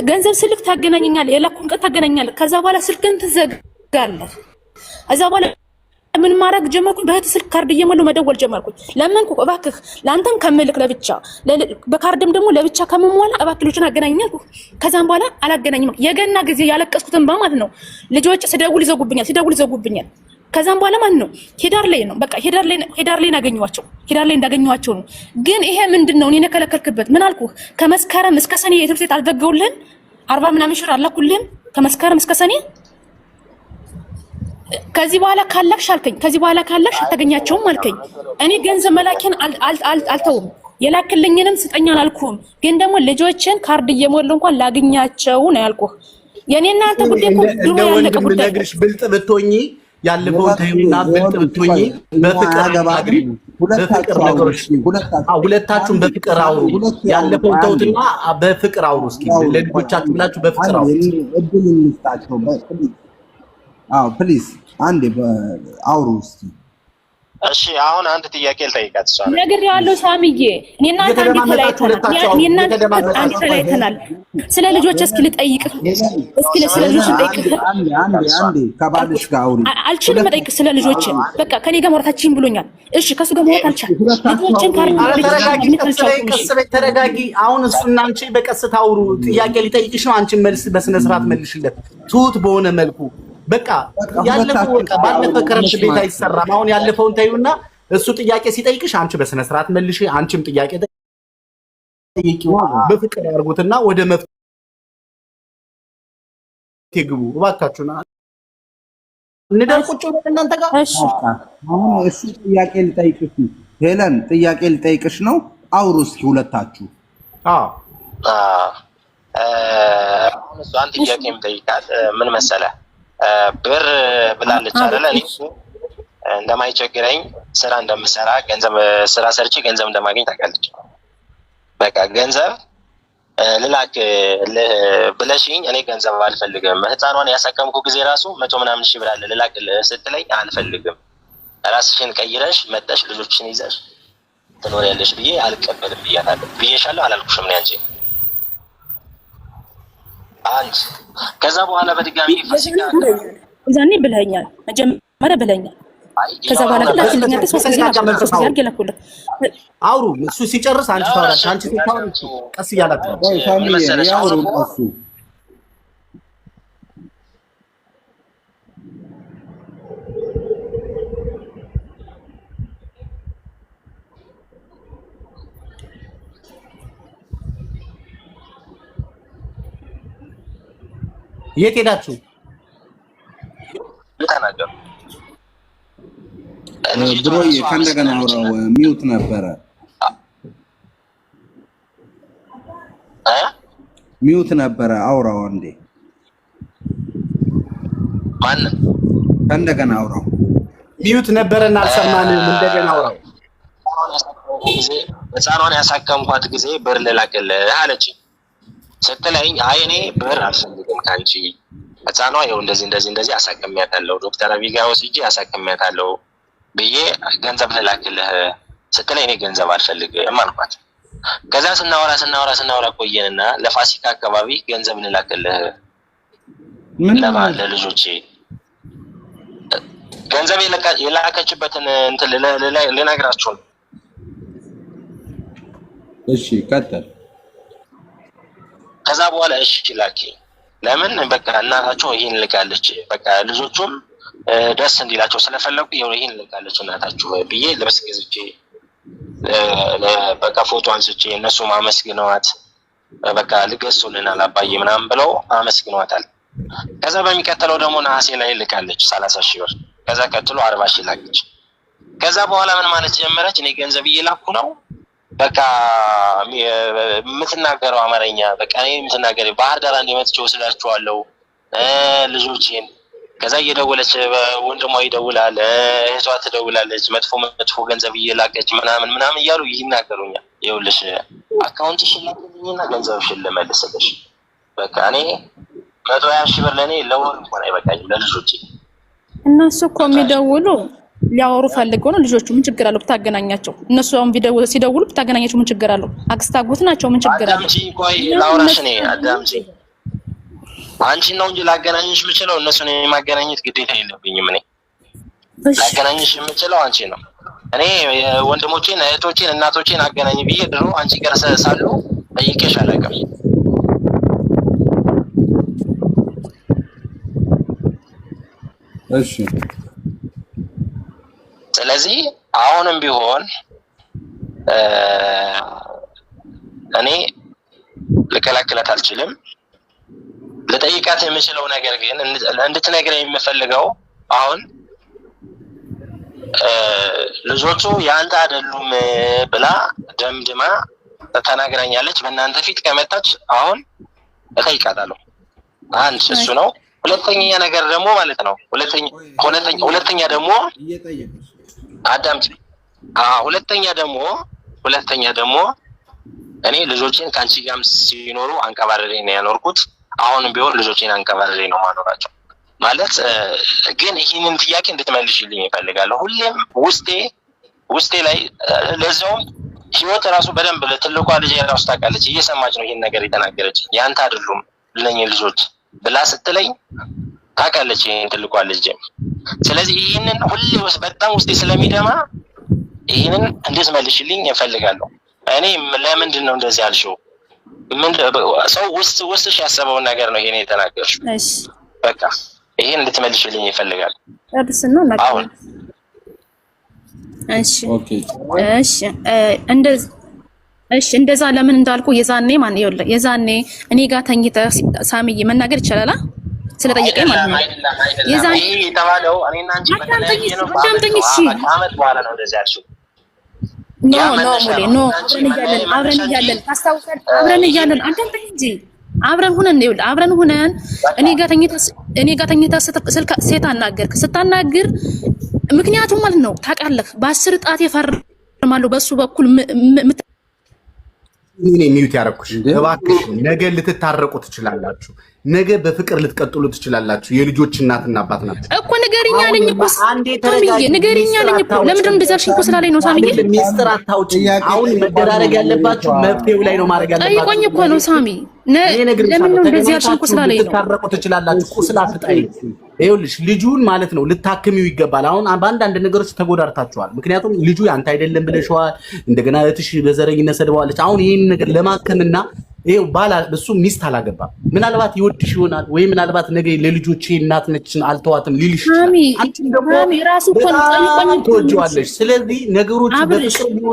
ገንዘብ ስልክ ታገናኘኛለህ፣ የላኩን ቀን ታገናኛለህ። ከዛ በኋላ ስልክን ትዘጋለህ። ከዛ በኋላ ምን ማድረግ ጀመርኩኝ? በእህት ስልክ ካርድ እየሞላሁ መደወል ጀመርኩኝ። ለምንኩ እባክህ ለአንተም ከምልክ ለብቻ በካርድም ደግሞ ለብቻ ከምሞላ እባክህ ልጆችን አገናኛል። ከዛም በኋላ አላገናኝም። የገና ጊዜ ያለቀስኩትን ማለት ነው ልጆች ስደውል ይዘጉብኛል። ከዛም በኋላ ማለት ነው ሄዳር ላይ ነው በቃ ሄዳር ላይ እንዳገኘኋቸው ነው። ግን ይሄ ምንድነው እኔ የከለከልክበት? ምን አልኩህ? ከመስከረም እስከ ሰኔ የትምህርት ቤት አልዘጋሁልህም? 40 ምናምን ሺህ አላኩልህም ከመስከረም እስከ ሰኔ። ከዚህ በኋላ ካላክሽ አልከኝ። ከዚህ በኋላ ካላክሽ አታገኛቸውም አልከኝ። እኔ ገንዘብ መላኬን አልተውም። የላክልኝንም ስጠኛ አላልኩም። ግን ደግሞ ልጆችን ካርድ እየሞሉ እንኳን ላግኛቸው ነው ያልኩህ። የኔና አንተ ጉዳይ እኮ ድሮ ያለቀ ጉዳይ። ነግርሽ ብልጥ ብትሆኚ ያለፈው ታዩና ብልጥ ብትሆኚ በፍቅር አግሪ። በፍቅር ነገሮች ሁለታችሁም በፍቅር አውሩ። ያለፈውን ተውትና በፍቅር አውሩ። እስኪ ለልጆቻችሁ ብላችሁ በፍቅር አውሩ። እድል እንስጣቸው። ፕሊዝ አንዴ አውሩ እስኪ። እሺ አሁን አንድ ጥያቄ ልጠይቃት። እሷ ነግሬዋለሁ ሳሚዬ፣ እኔና አንተ ተለያይተናል። ስለ ልጆች እስኪ ልጠይቅህ፣ ስለ ልጆች ልጠይቅህ። አንዴ ከባልሽ ጋር አውሪ። አልችልም መጠይቅ ስለ ልጆች። በቃ ከኔ ጋር ማውራታችን ብሎኛል። እሺ ከሱ ጋር ማውራት አልቻልኩም። ልጆችን ተረጋጊ። አሁን እሱና አንቺ በቀስታ አውሩ። ጥያቄ ሊጠይቅሽ ነው። አንቺ መልስ በስነ ስርዓት መልሽለት፣ ትሁት በሆነ መልኩ። በቃ ያለፈው ባለፈ ከረምት ቤት አይሰራም። አሁን ያለፈውን ታዩና እሱ ጥያቄ ሲጠይቅሽ አንቺ በስነ ስርዓት መልሽ። አንቺም ጥያቄ ጠይቂው። በፍቅር አድርጉትና ወደ መፍትሄ ግቡ እባካችሁና እንደው ቁጭ ብለን እናንተ ጋር። እሺ አሁን እሱ ጥያቄ ልጠይቅሽ፣ ሄለን ጥያቄ ልጠይቅሽ ነው። አውሩ እስኪ ሁለታችሁ። አሁን እሱ አንድ ጥያቄ የምጠይቃት ምን መሰለህ? ብር ብላለች አይደለ? እኔ እንደማይቸግረኝ ስራ እንደምሰራ ገንዘብ ስራ ሰርቼ ገንዘብ እንደማገኝ ታውቃለች። በቃ ገንዘብ ልላክ ብለሽኝ እኔ ገንዘብ አልፈልግም። ህፃኗን ያሳከምኩ ጊዜ ራሱ 100 ምናምን ሺህ ብር አለ ልላክ ስትለኝ አልፈልግም፣ ራስሽን ቀይረሽ መጠሽ ልጆችን ይዘሽ ትኖሪያለሽ ብዬ አልቀበልም ብያታለሁ። ብዬሻለሁ አላልኩሽም? ነው አንቺ አንድ ከዛ በኋላ በድጋሚ እዛኔ ብለኸኛል፣ መጀመሪያ ብለኸኛል። ከዛ በኋላ ግን አትልኛ ተሰው አውሩ። እሱ ሲጨርስ አንቺ ታወራለሽ። አንቺ ሲታወሪ ቀስ እያላችሁ ያውሩ። እሱ የት ሄዳችሁ? ተናገሩ። ድሮዬ ከእንደገና አውራው ሚውት ነበረ። ሚውት ነበረ። አውራው እንዴ ማን ከእንደገና አውራው ሚውት ነበረና አልሰማንም። እንደገና አውራው። ህፃኗን ያሳከምኳት ጊዜ ብር ልላክልህ አለችኝ። ስትለኝ አይ እኔ ብር አልፈልግም ካንቺ፣ ህፃኗ ይኸው እንደዚህ አሳክሚያታለሁ፣ ዶክተር አብይ ጋር ወስጄ አሳክሚያታለሁ ብዬ ገንዘብ ልላክልህ ስትለኝ እኔ ገንዘብ አልፈልግም አልኳት። ከዛ ስናወራ ቆየንና ለፋሲካ አካባቢ ገንዘብ ልላክልህ ለልጆቼ ገንዘብ የላከችበትን እንትን ልነግራችሁ ነው። እሺ ቀጥል። ከዛ በኋላ እሺ ላኪ፣ ለምን በቃ እናታቸው ይሄን ልካለች፣ በቃ ልጆቹም ደስ እንዲላቸው ስለፈለጉ ይሄን ልካለች እናታችሁ ብዬ ልብስ ገዝቼ በቃ ፎቶ አንስቼ እነሱ አመስግነዋት በቃ ልገሱልናል አባዬ ምናምን ብለው አመስግነዋታል። ከዛ በሚቀጥለው ደግሞ ነሐሴ ላይ ልካለች 30,000 ብር። ከዛ ቀጥሎ 40,000 ላከች። ከዛ በኋላ ምን ማለት ጀመረች? እኔ ገንዘብ እየላኩ ነው በቃ የምትናገረው አማርኛ በቃ እኔ የምትናገረው ባህር ዳር አንድ መጥቼ ወስዳቸዋለሁ ልጆቼን። ከዛ እየደወለች ወንድሟ ይደውላል፣ እህቷ ትደውላለች፣ መጥፎ ገንዘብ እየላከች ምናምን እያሉ ይናገሩኛል። ይኸውልሽ አካውንትሽን ላክልኝና ገንዘብሽን ልመልስልሽ። በቃ እኔ 120,000 ብር ለእኔ ለወር እንኳን አይበቃኝም ለልጆቼ። እነሱ እኮ የሚደውሉ ሊያወሩ ፈልገው ነው። ልጆቹ ምን ችግር አለው ብታገናኛቸው? እነሱ አሁን ሲደውሉ ብታገናኛቸው ምን ችግር አለው? አክስት አጎት ናቸው፣ ምን ችግር አለው? አዳምጪ፣ ቆይ ላውራሽ። እኔ አዳምጪ፣ አንቺን ነው እንጂ ላገናኝሽ የምችለው እነሱን የማገናኘት ግዴታ የለብኝም። እኔ ላገናኝሽ የምችለው አንቺ ነው። እኔ ወንድሞቼን፣ እህቶቼን፣ እናቶቼን አገናኝ ብዬ ድሮ አንቺ ጋር ሳሉ ጠይቄሽ አላውቅም። እሺ ስለዚህ አሁንም ቢሆን እኔ ልከላከላት አልችልም። ልጠይቃት የምችለው ነገር ግን እንድትነግረኝ የምፈልገው አሁን ልጆቹ ያንተ አይደሉም ብላ ደምድማ ተናግራኛለች። በእናንተ ፊት ከመጣች አሁን እጠይቃታለሁ። አንድ እሱ ነው። ሁለተኛ ነገር ደግሞ ማለት ነው ሁለተኛ ደግሞ አዳምጪ። ሁለተኛ ደግሞ እኔ ልጆቼን ከአንቺ ጋርም ሲኖሩ አንቀባረሬ ነው ያኖርኩት። አሁንም ቢሆን ልጆቼን አንቀባረሬ ነው ማኖራቸው። ማለት ግን ይህንን ጥያቄ እንድትመልሽልኝ ይፈልጋለሁ። ሁሌም ውስጤ ላይ ለዛውም ህይወት ራሱ በደንብ ለትልቋ ልጅ ራሱ ታውቃለች፣ እየሰማች ነው ይህን ነገር የተናገረች። ያንተ አይደሉም ለኝ ልጆች ብላ ስትለኝ ታውቃለች ይህን ትልቋ ልጅ። ስለዚህ ይህንን ሁሌ በጣም ውስጤ ስለሚደማ ይህንን እንድትመልሽልኝ እፈልጋለሁ። እኔ ለምንድን ነው እንደዚህ ያልሽው? ሰው ውስጥሽ ያሰበውን ነገር ነው ይሄን የተናገርሽው። በቃ ይሄን እንድትመልሽልኝ ይፈልጋል። አሁን እንደዛ ለምን እንዳልኩ የዛኔ እኔ ጋር ተኝተህ ሳምዬ መናገር ይቻላል ስለጠየቀኝ ማለት ነው። የዛኔ የተባለው እኔና አንቺ ከዓመት በኋላ ነው እንደዚህ ያልሽው። አብረን እያለን ታስታውሳለህ? አብረን እያለን አዳምጠኝ እንጂ አብረን ሁነን እኔ ጋር ተኝተህ ሴት አናገርክ። ስታናግር ምክንያቱም ማለት ነው ታውቃለህ፣ በ10 ጣት የፈርማለሁ በሱ በኩል እኔ ሚዩት ያደረኩሽ። እባክሽ ነገ ልትታረቁ ትችላላችሁ። ነገ በፍቅር ልትቀጥሉ ትችላላችሁ። የልጆች እናትና አባት ናቸው እኮ። ንገሪኛ አለኝ እኮ ሳምዬ፣ ንገሪኛ አለኝ እኮ። ለምንድን ነው እንደዛ አልሽኝ እኮ ስላለኝ ነው ሳምዬ። ሚስጥር አታውጪ። አሁን መደራረግ ያለባችሁ መፍትሄው ላይ ነው ማድረግ ያለባችሁ። ጠይቆኝ እኮ ነው ሳሚ። ለምን ነው እንደዚህ አልሽኝ እኮ ስላለኝ ነው። ልትታረቁ ትችላላችሁ። ቁስል አትጣይ። ይኸውልሽ ልጁን ማለት ነው ልታክሚው ይገባል። አሁን በአንዳንድ ነገሮች ተጎዳርታችኋል። ምክንያቱም ልጁ ያንተ አይደለም ብለሽዋል። እንደገና እህትሽ በዘረኝነት ሰድበዋለች። አሁን ይህን ነገር ለማከምና ይሄው እሱ ሚስት አላገባም። ምናልባት ይወድሽ ይሆናል ወይ ምናልባት ነገ ለልጆቼ እናት ነች አልተዋትም ሊልሽ አንቺም ደግሞ ራሱ እኮ ጠይቆኝ ትወጂዋለሽ። ስለዚህ ነገሮች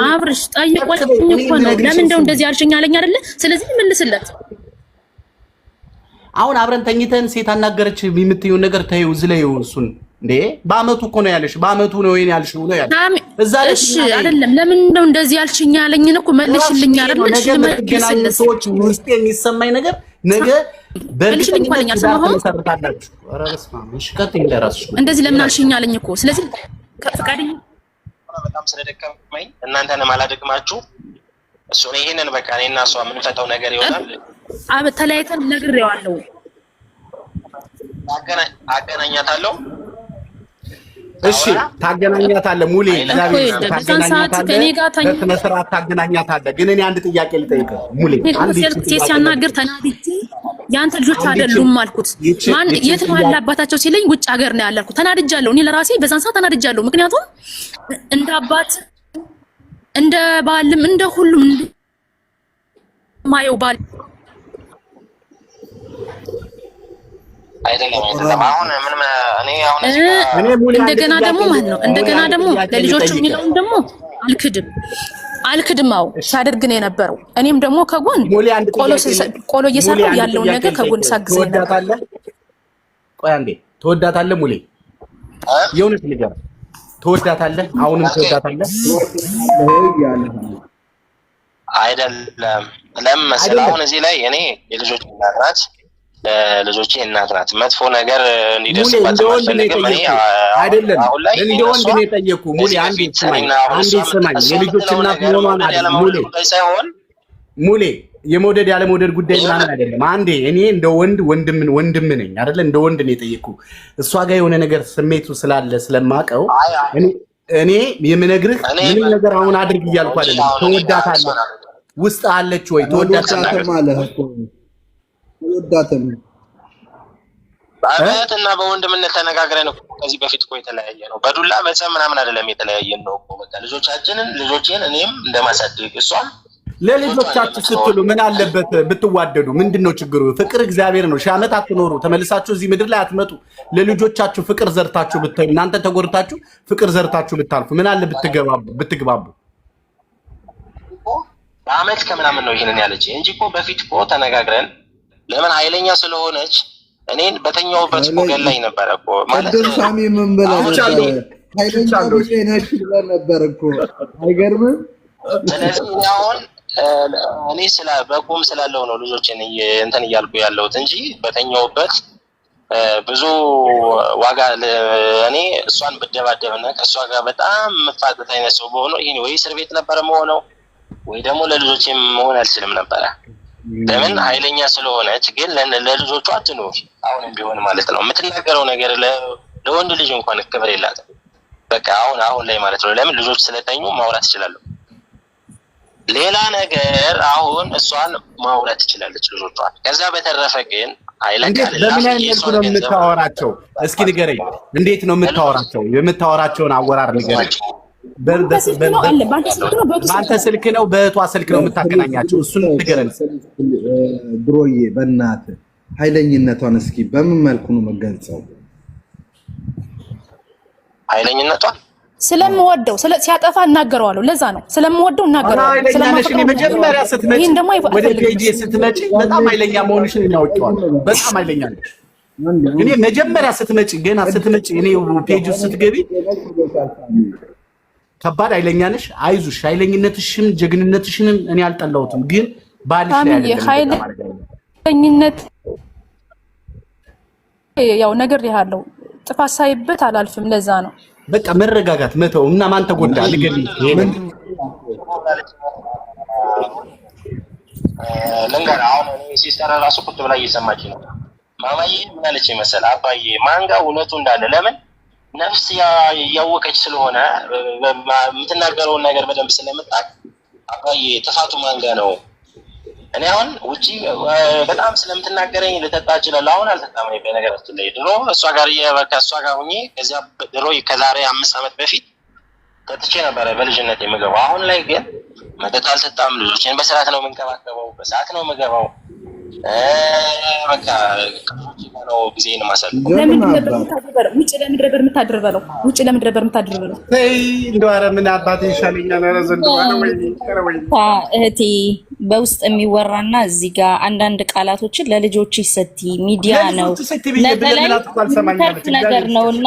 አብርሽ ጠይቆኝ እኮ ነው ለምን እንደው እንደዚህ አልሽኝ አለኝ አይደለ? ስለዚህ መልስለት። አሁን አብረን ተኝተን ሴት አናገረች የምትይው ነገር ተይው። ዝለዩ እሱን እንዴ በአመቱ እኮ ነው ያለሽ። በአመቱ ነው ወይኔ ያልሽው ነው ያለሽ። እዛ ላይ እሺ አይደለም። ለምን ነው እንደዚህ ያልሽኝ ያለኝን እኮ መልሽልኝ አይደል? መልሽልኝ። ሰዎች ውስጥ የሚሰማኝ ነገር ነገ መልሽልኝ ማለት ያሰማው ተሰርታላችሁ። ኧረ በስመ አብ። እሺ ቀጥ እንደራስሽ እንደዚህ ለምን አልሽኝ አለኝ እኮ። ስለዚህ ፈቃደኛ በጣም ስለደከመኝ እናንተንም አላደክማችሁ እሱ ነው። ይሄንን በቃ እኔና እሷ የምንፈታው ነገር ይሆናል። ተለያይተን ነግሬዋለሁ። አገናኛታለሁ። እሺ ታገናኛታለህ። ሙሌ በስነ ስርዓት ታገናኛታለህ። ግን እኔ አንድ ጥያቄ ልጠይቅህ ሙሌ። ሲያናግር ተናድጄ የአንተ ልጆች አይደሉም አልኩት። የት ነው ያለ አባታቸው ሲለኝ ውጭ ሀገር ነው ያላልኩት። ተናድጃለሁ። እኔ ለራሴ በዛን ሰዓት ተናድጃለሁ። ምክንያቱም እንደ አባት እንደ ባልም እንደ ሁሉም ማየው ባል እንደገና ደግሞ ማለት ነው እንደገና ደግሞ ለልጆቹ የሚለውን ደግሞ አልክድም። አዎ ሳደርግ ነው የነበረው። እኔም ደግሞ ከጎን ቆሎ እየሰራሁ ያለውን ነገር ከጎን ሳግዝ ነው የነበረው። ቆይ አንዴ ትወዳታለህ ሙሌ? የእውነት ንገር፣ ትወዳታለህ? አሁንም ትወዳታለህ? አይደለም ለምን መሰለህ? አሁን እዚህ ላይ እኔ የልጆች እናት ናት፣ ለልጆቼ እናት ናት። መጥፎ ነገር እንዲደርስባት አልፈልግም። እኔ አይደለም እንደ ወንድ ነው የጠየኩህ ሙሌ። አንዴ ስማኝ፣ የልጆች እናት መሆኗን አይደለም ሙሌ የመውደድ ያለ መውደድ ጉዳይ ምናምን አይደለም። አንዴ እኔ እንደ ወንድም ነኝ አይደለ? እንደ ወንድ ነው የጠየኩህ። እሷ ጋር የሆነ ነገር ስሜቱ ስላለ ስለማቀው እኔ የምነግርህ ምንም ነገር አሁን አድርግ እያልኩ አይደለም። ትወዳታለህ? ውስጥ አለች ወይ? ትወዳታለህ ማለት እኮ ትወዳታለህ? በእህትና በወንድምነት ተነጋግረን እኮ ከዚህ በፊት እኮ የተለያየ ነው። በዱላ በጸብ ምናምን አይደለም የተለያየን ነው እኮ። በቃ ልጆቼን እኔም እንደማሳደግ እሷም ለልጆቻችሁ ስትሉ ምን አለበት ብትዋደዱ? ምንድነው ችግሩ? ፍቅር እግዚአብሔር ነው። ሺህ ዓመት አትኖሩ፣ ተመልሳችሁ እዚህ ምድር ላይ አትመጡ። ለልጆቻችሁ ፍቅር ዘርታችሁ ብታዩ፣ እናንተ ተጎድታችሁ ፍቅር ዘርታችሁ ብታልፉ ምን አለ ብትግባቡ? በአመት ከምናምን ነው ይሄንን ያለች እንጂ እኮ በፊት እኮ ተነጋግረን ለምን ኃይለኛ ስለሆነች እኔን በተኛውበት እኮ ገላኝ ነበር እኮ ማለት ነው። ሳሚ ምን ብለህ ኃይለኛ ነሽ ብለህ ነበር እኮ አይገርምም? ስለዚህ አሁን እኔ በቁም ስላለው ነው ልጆችን እንትን እያልኩ ያለሁት እንጂ በተኛውበት ብዙ ዋጋ እኔ እሷን ብደባደብና ከእሷ ጋር በጣም የምፋጠጥ አይነት ሰው በሆነው ይሄ ወይ እስር ቤት ነበረ መሆነው ወይ ደግሞ ለልጆቼ መሆን አልችልም ነበረ። ለምን ኃይለኛ ስለሆነች። ግን ለልጆቿ አትኖር አሁንም ቢሆን ማለት ነው። የምትናገረው ነገር ለወንድ ልጅ እንኳን ክብር የላትም። በቃ አሁን ላይ ማለት ነው። ለምን ልጆች ስለተኙ ማውራት እችላለሁ። ሌላ ነገር አሁን እሷን ማውራት ትችላለች ልጆቿን። ከዛ በተረፈ ግን አይለቃል። በምን አይነት ነው የምታወራቸው? እስኪ ንገረኝ፣ እንዴት ነው የምታወራቸው? የምታወራቸውን አወራር ንገረኝ። በአንተ ስልክ ነው በእህቷ ስልክ ነው የምታገናኛቸው? እሱን ንገረን ብሮዬ። በእናትህ ኃይለኝነቷን እስኪ በምን መልኩ ነው መገልጸው? ኃይለኝነቷን ስለምወደው ሲያጠፋ እናገረዋለሁ። ለዛ ነው ስለምወደው እናገረዋለሁ። መጀመሪያ ስትመጪ ወደ ፔጅ ስትመጪ በጣም ኃይለኛ መሆንሽን እናውቀዋል። በጣም ኃይለኛ ነሽ። እኔ መጀመሪያ ስትመጪ ገና ስትመጪ እኔ ፔጅ ስትገቢ ከባድ ኃይለኛ ነሽ። አይዞሽ፣ ኃይለኝነትሽም ጀግንነትሽንም እኔ አልጠላሁትም። ግን ባልሽ ላይ አይደለም ኃይለኝነት ያው ነገር ያለው ጥፋት ሳይበት አላልፍም። ለዛ ነው በቃ መረጋጋት መተው እና ማን ተጎዳ ንገሪኝ። ልንገር አሁን እኔ ሲስተር ራሱ ቁጭ ብላ እየሰማች ነው። ማማዬ ምን አለች መሰለህ? አባዬ ማንጋ እውነቱ እንዳለ ለምን ነፍስ ያወቀች ስለሆነ የምትናገረውን ነገር በደንብ ስለምታውቅ አባዬ ጥፋቱ ማንጋ ነው። እኔ አሁን ውጪ በጣም ስለምትናገረኝ ልጠጣ እችላለሁ። አሁን አልጠጣም። በነገራችን ላይ ድሮ እሷ ጋር ሁኜ ከዚያ ድሮ ከዛሬ 5 ዓመት በፊት ጠጥቼ ነበረ በልጅነት የምገባው። አሁን ላይ ግን መጠጥ አልጠጣም። ልጆችን በስርዓት ነው የምንከባከበው፣ በሰዓት ነው የምገባው። በቃ ነው ጊዜን ማሳለፍ። ውጭ ለምድረ በር የምታድር በለው። ውጭ ለምድረ በር የምታድር በለው። እንደው ኧረ ምን አባቴ ይሻለኛል። ኧረ ዘንድሮ እህቴ በውስጥ የሚወራና እዚህ ጋር አንዳንድ ቃላቶችን ለልጆች ሰቲ ሚዲያ ነው ነገር ነውና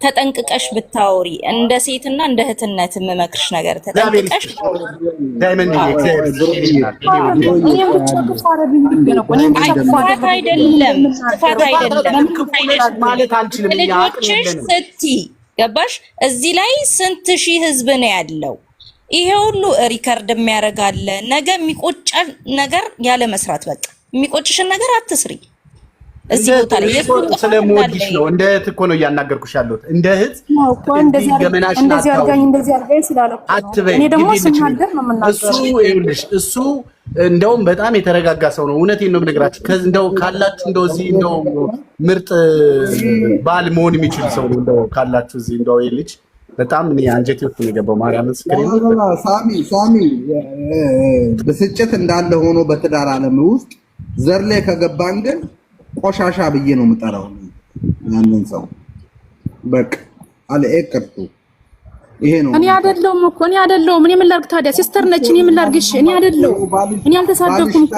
ተጠንቅቀሽ ብታወሪ እንደ ሴትና እንደ እህትነት የምመክርሽ ነገር ተጠንቅቀሽ ጥፋት አይደለም ማለት አንችልም። ልጆችሽ ስቲ ገባሽ? እዚህ ላይ ስንት ሺህ ህዝብ ነው ያለው። ይሄ ሁሉ ሪከርድ የሚያደርጋለ ነገ የሚቆጫ ነገር ያለ መስራት። በቃ የሚቆጭሽን ነገር አትስሪ። እዚህ ቦታ ላይ ስለምወድሽ ነው። እንደ እህት እኮ ነው እያናገርኩሽ ያለሁት። እንደ እህት እንደዚህ አድርጋኝ ስላለኩ እኔ ደግሞ ስናገር ነው የምናገረው። እሱ እንደውም በጣም የተረጋጋ ሰው ነው። እውነቴን ነው የምነግራችሁ። እንደው ካላችሁ እንደው እዚህ እንደው ምርጥ ባል መሆን የሚችል ሰው ነው። እንደው ካላችሁ እዚህ እንደው ይሄ ልጅ በጣም እኔ አንጀቴ ውስጥ ነው የገባው። ማርያም ስክሪን ሳሚ ብስጭት እንዳለ ሆኖ በትዳር ዓለም ውስጥ ዘር ላይ ከገባን ግን ቆሻሻ ብዬ ነው የምጠራው ያንን ሰው። በቃ አለ እቅርቱ ይሄ ነው። እኔ አይደለሁም እኮ እኔ ምን ላድርግ ታዲያ? ሲስተር ነች። እኔ ምን ላድርግሽ? እኔ አይደለሁም። እኔ አልተሳደብኩም እኮ።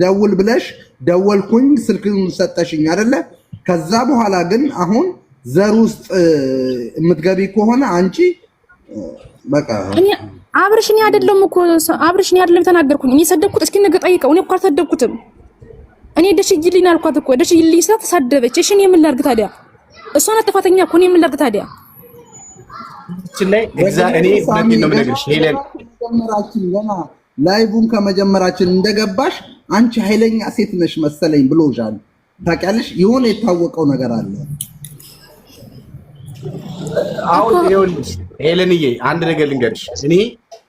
ደውል ብለሽ ደወልኩኝ፣ ስልክን ሰጠሽኝ አይደለ? ከዛ በኋላ ግን አሁን ዘር ውስጥ የምትገቢ ከሆነ አንቺ በቃ አብርሽ እኔ አይደለም እኮ አብርሽ እኔ አይደለም ተናገርኩኝ። እኔ ሰደብኩት እስኪ ነገ ጠይቀው። እኔ እኮ አልሰደብኩትም። እኔ ደሽይልኝ አልኳት እኮ ደሽይልኝ ስላት ተሳደበች። እሺ እኔ ምን ላድርግ ታዲያ? እሷ ናት ጥፋተኛ እኮ እኔ ምን ላድርግ ታዲያ? ላይ እኔ ሁለቴን ነው የምነግርሽ ሄለን፣ ገና ላይቡን ከመጀመራችን እንደገባሽ አንቺ ኃይለኛ ሴት ነሽ መሰለኝ ብሎሻል። ታውቂያለሽ፣ የሆነ የታወቀው ነገር አለ። አሁን ይኸውልሽ ሄለንዬ አንድ ነገር ልንገርሽ።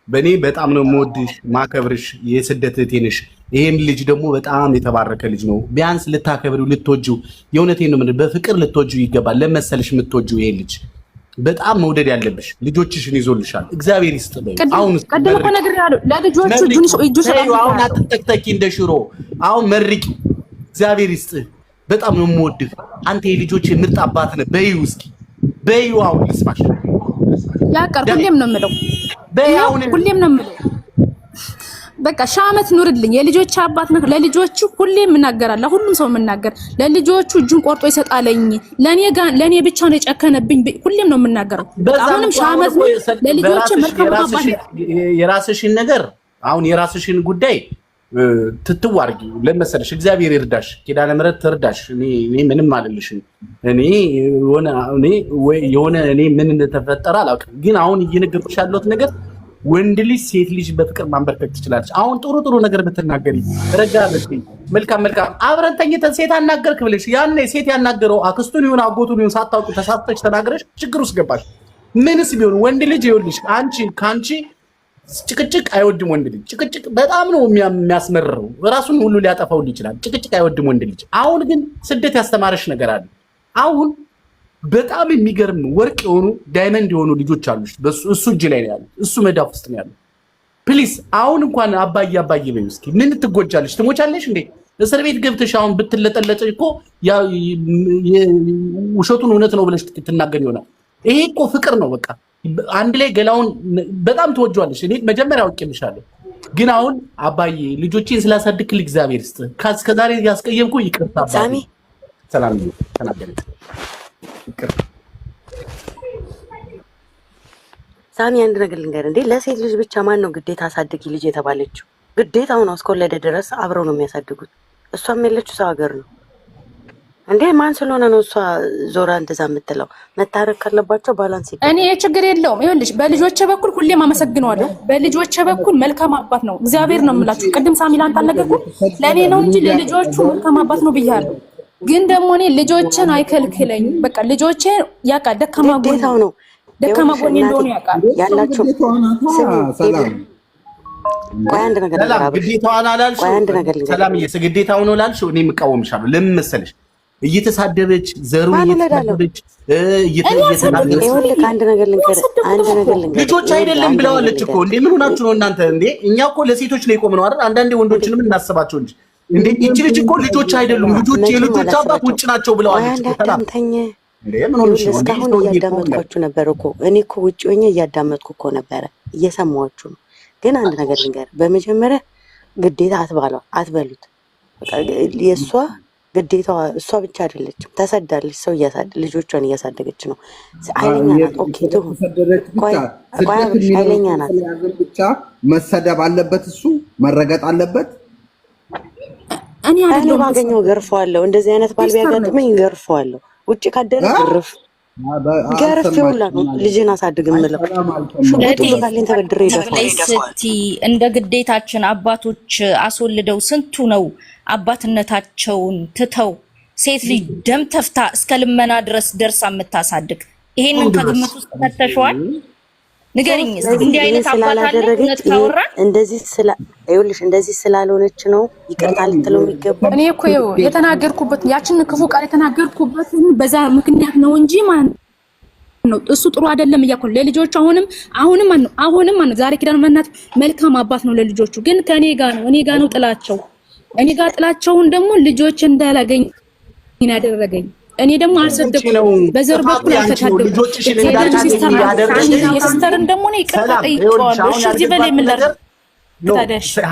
በእኔ በጣም ነው የምወድሽ ማከብርሽ፣ የስደት እህቴ ነሽ። ይሄን ልጅ ደግሞ በጣም የተባረከ ልጅ ነው። ቢያንስ ልታከብሪው ልትወጂው፣ የእውነቴን ነው በፍቅር ልትወጂው ይገባል። ለመሰልሽ የምትወጂው ይሄ ልጅ በጣም መውደድ ያለብሽ። ልጆችሽን ይዞልሻል፣ እግዚአብሔር ይስጥ በይ። አሁን ቀደም እኮ ነግሬሃለሁ ለልጆቹ እጁ አሁን አትጠቅጠቂ እንደ ሽሮ። አሁን መርቂ፣ እግዚአብሔር ይስጥ። በጣም ነው የምወድህ አንተ የልጆች ምርጥ አባት ነህ። በይው እስኪ በይው፣ አሁን ልስማሽ። ያቀር ሁሌም ነው የምለው፣ ሁሌም ነው የምለው። በቃ ሺህ ዓመት ኑርልኝ። የልጆች አባት ነህ። ለልጆቹ ሁሌም እናገራለሁ፣ ሁሉም ሰው የምናገር ለልጆቹ እጁን ቆርጦ ይሰጣለኝ። ለኔ ብቻ ነው የጨከነብኝ። ሁሌም ነው የምናገረው። አሁንም ሺህ ዓመት ለልጆቹ መልካም አባት። የራስሽን ነገር አሁን የራስሽን ጉዳይ ትትዋርጊ ለመሰለሽ፣ እግዚአብሔር ይርዳሽ፣ ኪዳነ ምሕረት ትርዳሽ። እኔ ምንም አልልሽም። እኔ ምን እንደተፈጠረ አላውቅም፣ ግን አሁን እየነገርኩሽ ያለሁት ነገር ወንድ ልጅ ሴት ልጅ በፍቅር ማንበርከክ ትችላለች። አሁን ጥሩ ነገር ብትናገሪ ረጋ ብትይ መልካም አብረን ተኝተን ሴት አናገርክ ብለሽ ያኔ ሴት ያናገረው አክስቱን ይሁን አጎቱን ይሁን ሳታውቂ ተሳስተሽ ተናግረሽ ችግር ውስጥ ገባሽ። ምንስ ቢሆን ወንድ ልጅ ይኸውልሽ ካንቺ ጭቅጭቅ አይወድም ወንድ ልጅ። ጭቅጭቅ በጣም ነው የሚያስመርረው። ራሱን ሁሉ ሊያጠፋው ይችላል። ጭቅጭቅ አይወድም ወንድ ልጅ። አሁን ግን ስደት ያስተማረሽ ነገር አለ። አሁን በጣም የሚገርም ወርቅ የሆኑ ዳይመንድ የሆኑ ልጆች አሉ። እሱ እጅ ላይ ነው ያሉት፣ እሱ መዳፍ ውስጥ ነው ያሉት። ፕሊስ አሁን እንኳን አባዬ በይው እስኪ። ምን ትጎጃለሽ? ትሞቻለሽ እንዴ? እስር ቤት ገብተሽ አሁን ብትለጠለጭ እኮ ውሸቱን እውነት ነው ብለሽ ትናገር ይሆናል። ይሄ እኮ ፍቅር ነው። በቃ አንድ ላይ ገላውን በጣም ትወጂዋለሽ። እኔ መጀመሪያ አውቄልሻለሁ፣ ግን አሁን አባዬ ልጆቼን ስላሳድግልኝ እግዚአብሔር ይስጥህ። ከዛሬ ያስቀየምኩ ይቅርታ አባዬ። ሰላም ነው ተናገረኝ። ሳሚ አንድ ነገር ልንገር እንዴ፣ ለሴት ልጅ ብቻ ማን ነው ግዴታ አሳድጊ ልጅ የተባለችው? ግዴታውን እስከወለደ ድረስ አብረው ነው የሚያሳድጉት። እሷም ያለችው ሰው ሀገር ነው እንዴ። ማን ስለሆነ ነው እሷ ዞራ እንደዛ የምትለው? መታረቅ ካለባቸው ባላንስ ይደረግ። እኔ ችግር የለውም። ይኸውልሽ በልጆቼ በኩል ሁሌም አመሰግነዋለሁ። በልጆቼ በኩል መልካም አባት ነው። እግዚአብሔር ነው የምላችሁ። ቅድም ሳሚ ላንተ አልነገርኩም? ለእኔ ነው እንጂ ለልጆቹ መልካም አባት ነው ብያለሁ። ግን ደግሞ እኔ ልጆችን አይከልክለኝ። በቃ ልጆቼ ያውቃል ደካማ ጎኔ ነው፣ ደካማ ጎኔ እንደሆነ ያውቃል። ያላችሁ ሰላም ቆይ አንድ ነገር ግዴታዋን አላልሽው? ሰላም ግዴታው ነው ላልሽው? እኔ የምቃወምሻለሁ። ለምን መሰለሽ? እየተሳደበች ዘሩን እየተሳደበች አንድ ነገር ልንገር ልጆች አይደለም ብለዋለች እኮ። እንዴ ምን ሆናችሁ ነው እናንተ? እንዴ እኛ እኮ ለሴቶች ነው የቆምነው አይደል? አንዳንዴ ወንዶችንም እናስባቸው እንጂ እንዴ ይህች ልጅ እኮ ልጆች አይደሉም፣ የልጆች አባት ውጭ ናቸው ብለዋለች። እስካሁን እያዳመጥኳችሁ ነበር እኮ። እኔ እኮ ውጭ ሆኜ እያዳመጥኩ እኮ ነበረ፣ እየሰማችሁ ነው። ግን አንድ ነገር ልንገር፣ በመጀመሪያ ግዴታ አትበሉት። የእሷ ግዴታዋ እሷ ብቻ አይደለችም፣ ተሰዳለች። ሰው ልጆቿን እያሳደገች ነው። ኃይለኛ ናት። ኦኬ ትሁን፣ ኃይለኛ ናት። ብቻ መሰደብ አለበት፣ እሱ መረገጥ አለበት። እኔ ባገኘው ገርፈዋለሁ። እንደዚህ አይነት ባል ቢያጋጥመኝ ገርፈዋለሁ። ውጭ ካደረ ገርፍ ይውላ ነው ልጅን አሳድግ የምለው። ሹባሌን ተበድሬ እንደ ግዴታችን አባቶች አስወልደው ስንቱ ነው አባትነታቸውን ትተው ሴት ልጅ ደም ተፍታ እስከ ልመና ድረስ ደርሳ የምታሳድግ። ይሄንን ከግምት ውስጥ ከተሸዋል ንገሪኝ። እንዲህ አይነት አባት አለ? እንደዚህ ስላልሆነች ነው ይቅርታ ልትለው የሚገባው። እኔ እኮ የተናገርኩበት ያችን ክፉ ቃል የተናገርኩበት በዛ ምክንያት ነው እንጂ ማን ነው እሱ ጥሩ አይደለም እያልኩ ለልጆቹ አሁንም ማን ነው ዛሬ ኪዳን መናት መልካም አባት ነው ለልጆቹ። ግን ከኔ ጋር ነው እኔ ጋር ነው ጥላቸው። እኔ ጋር ጥላቸውን ደግሞ ልጆች እንዳላገኝ ያደረገኝ። እኔ ደግሞ አልሰደኩም። በዘር በኩል አልተታደኩም። የሲስተርን ደግሞ ነው ይቅርታ ጠይቀዋለሁ። እሺ እዚህ በላይ ምን ላድርግ?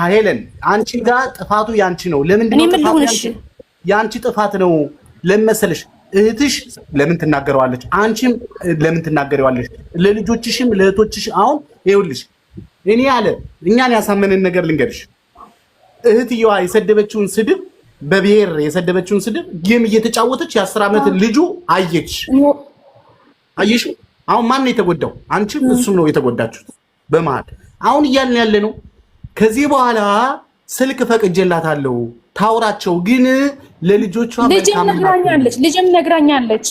ሄለን አንቺ ጋር ጥፋቱ ያንቺ ነው። ለምንድን ነው ጥፋቱ ያንቺ ጥፋት ነው? ለመሰለሽ እህትሽ ለምን ትናገረዋለች? አንቺም ለምን ትናገረዋለች? ለልጆችሽም ለእህቶችሽ አሁን ይኸውልሽ እኔ ያለ እኛን ያሳመነን ነገር ልንገርሽ። እህትየዋ የሰደበችውን ስድብ በብሔር የሰደበችውን ስድብ ጌም እየተጫወተች የ10 ዓመት ልጁ አየች። አየሽ አሁን ማን ነው የተጎዳው? አንቺም እሱም ነው የተጎዳችሁት በመሀል። አሁን እያልን ያለ ነው ከዚህ በኋላ ስልክ ፈቅጄላታለሁ ታውራቸው፣ ግን ለልጆቿ ልጅም ነግራኛለች።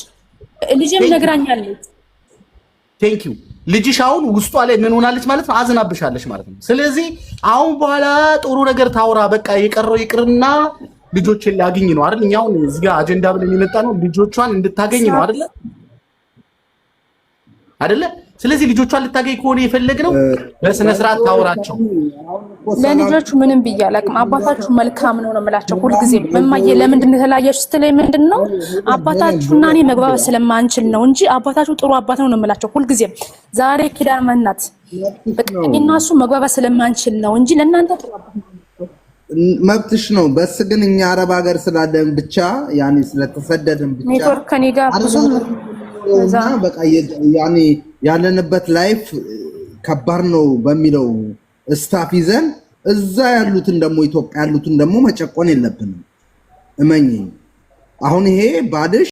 ቴንክ ዩ ልጅሽ አሁን ውስጧ ላይ ምን ሆናለች ማለት ነው? አዝናብሻለች ማለት ነው። ስለዚህ አሁን በኋላ ጥሩ ነገር ታውራ። በቃ የቀረው ይቅርና ልጆችን ላግኝ ነው አይደል? እኛው እዚህ ጋር አጀንዳ ብለን የመጣ ነው ልጆቿን እንድታገኝ ነው አይደል? አይደለ? ስለዚህ ልጆቿን ልታገኝ ከሆነ የፈለግነው በስነ ስርዓት ታውራቸው። ለልጆቹ ምንም ብዬ አላውቅም። አባታችሁ መልካም ነው ነው የምላቸው ሁልጊዜ። እማዬ ለምንድን ነው የተለያያችሁ ስትለኝ ምንድን ነው አባታችሁና እኔ መግባባት ስለማንችል ነው እንጂ አባታችሁ ጥሩ አባት ነው ነው የምላቸው ሁልጊዜ። ዛሬ ኪዳን መናት በቃ እኔና እሱ መግባባት ስለማንችል ነው እንጂ ለእናንተ ጥሩ አባት ነው። መብትሽ ነው። በስ ግን እኛ አረብ ሀገር ስላለን ብቻ ያኔ ስለተሰደድን ብቻ ኔትወርክ ከኔ ጋር ብዙ በቃ ያኔ ያለንበት ላይፍ ከባድ ነው በሚለው ስታፍ ይዘን እዛ ያሉትን ደግሞ ኢትዮጵያ ያሉትን ደግሞ መጨቆን የለብንም። እመኚ አሁን ይሄ ባልሽ